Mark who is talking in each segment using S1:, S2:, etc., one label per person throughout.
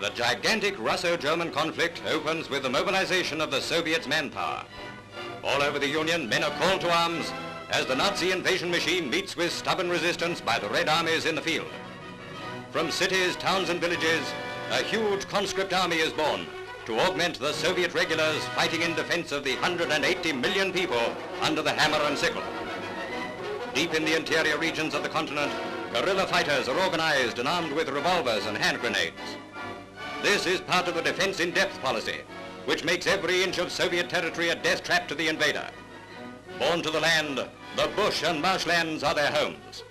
S1: The gigantic Russo-German conflict opens with the mobilization of the Soviets' manpower. All over the Union, men are called to arms as the Nazi invasion machine meets with stubborn resistance by the Red Armies in the field. From cities, towns and villages, a huge conscript army is born to augment the Soviet regulars fighting in defense of the 180 million people under the hammer and sickle. Deep in the interior regions of the continent, guerrilla fighters are organized and armed with revolvers and hand grenades. This is part of the defense in depth policy, which makes every inch of Soviet territory a death trap to the invader. Born to the land, the bush and marshlands are their homes.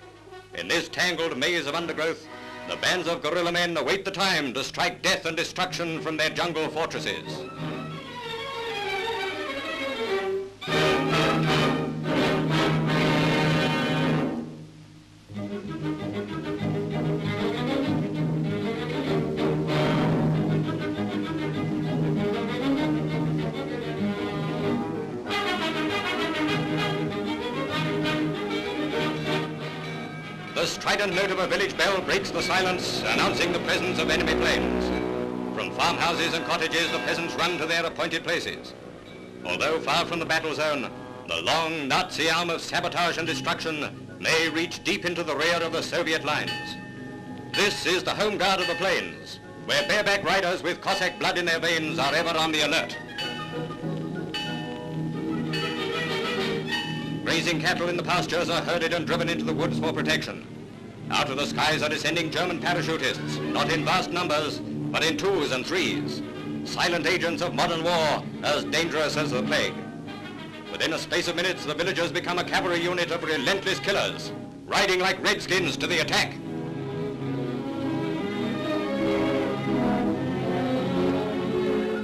S1: In this tangled maze of undergrowth, the bands of guerrilla men await the time to strike death and destruction from their jungle fortresses. The strident note of a village bell breaks the silence, announcing the presence of enemy planes. From farmhouses and cottages, the peasants run to their appointed places. Although far from the battle zone, the long Nazi arm of sabotage and destruction may reach deep into the rear of the Soviet lines. This is the home guard of the plains, where bareback riders with Cossack blood in their veins are ever on the alert. Grazing cattle in the pastures are herded and driven into the woods for protection. Out of the skies are descending German parachutists, not in vast numbers, but in twos and threes. Silent agents of modern war, as dangerous as the plague. Within a space of minutes, the villagers become a cavalry unit of relentless killers, riding like redskins to the attack.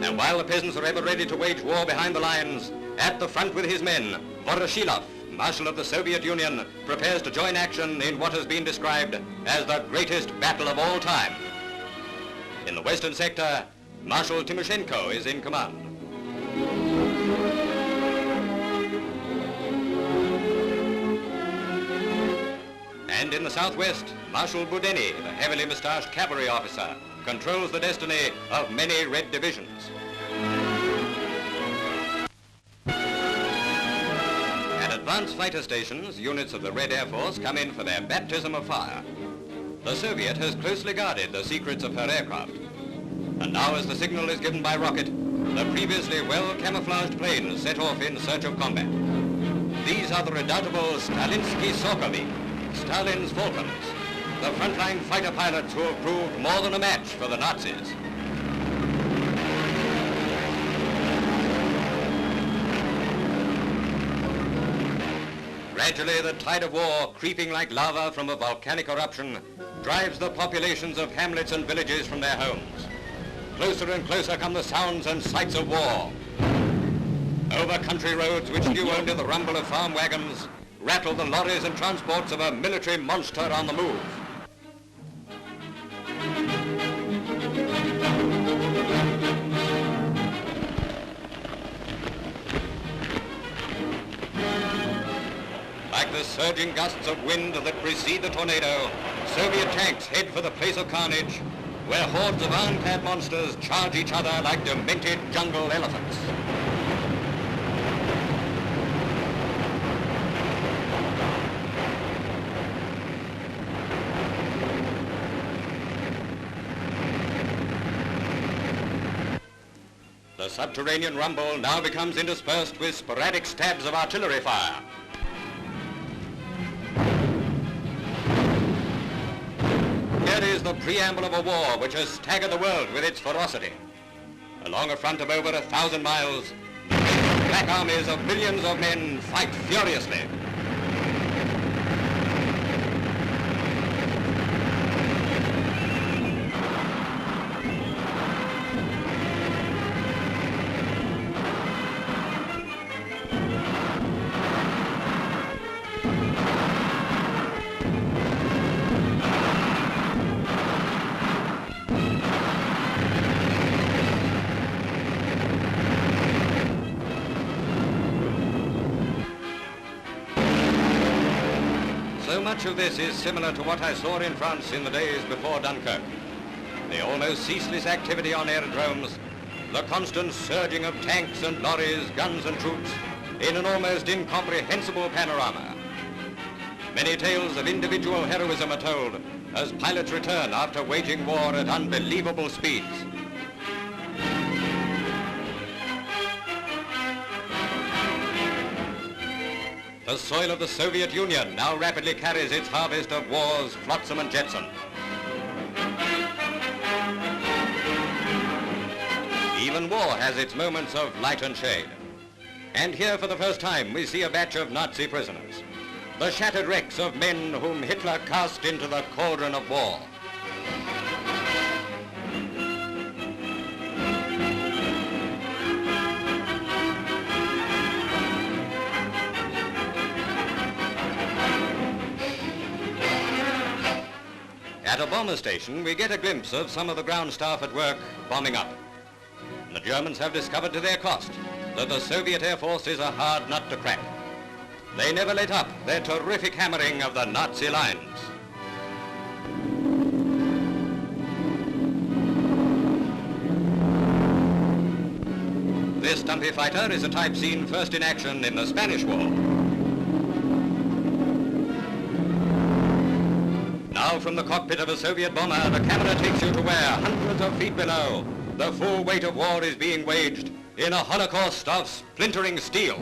S1: And while the peasants are ever ready to wage war behind the lines, at the front with his men, Voroshilov, Marshal of the Soviet Union, prepares to join action in what has been described as the greatest battle of all time. In the western sector, Marshal Timoshenko is in command. And in the southwest, Marshal Budeny, the heavily moustached cavalry officer, controls the destiny of many Red divisions. Advanced fighter stations, units of the Red Air Force come in for their baptism of fire. The Soviet has closely guarded the secrets of her aircraft. And now as the signal is given by rocket, the previously well-camouflaged planes set off in search of combat. These are the redoubtable Stalinsky Sokovi, Stalin's Falcons, the frontline fighter pilots who have proved more than a match for the Nazis. Gradually, the tide of war, creeping like lava from a volcanic eruption, drives the populations of hamlets and villages from their homes. Closer and closer come the sounds and sights of war. Over country roads which knew only the rumble of farm wagons, rattle the lorries and transports of a military monster on the move. Like the surging gusts of wind that precede the tornado, Soviet tanks head for the place of carnage, where hordes of ironclad monsters charge each other like demented jungle elephants. The subterranean rumble now becomes interspersed with sporadic stabs of artillery fire. Here is the preamble of a war which has staggered the world with its ferocity. Along a front of over 1,000 miles, black armies of millions of men fight furiously. So much of this is similar to what I saw in France in the days before Dunkirk. The almost ceaseless activity on aerodromes, the constant surging of tanks and lorries, guns and troops in an almost incomprehensible panorama. Many tales of individual heroism are told as pilots return after waging war at unbelievable speeds. The soil of the Soviet Union now rapidly carries its harvest of war's flotsam and jetsam. Even war has its moments of light and shade. And here for the first time we see a batch of Nazi prisoners, the shattered wrecks of men whom Hitler cast into the cauldron of war. At a bomber station, we get a glimpse of some of the ground staff at work bombing up. The Germans have discovered to their cost that the Soviet Air Force is a hard nut to crack. They never let up their terrific hammering of the Nazi lines. This stumpy fighter is a type seen first in action in the Spanish War. Now from the cockpit of a Soviet bomber, the camera takes you to where, hundreds of feet below, the full weight of war is being waged in a holocaust of splintering steel.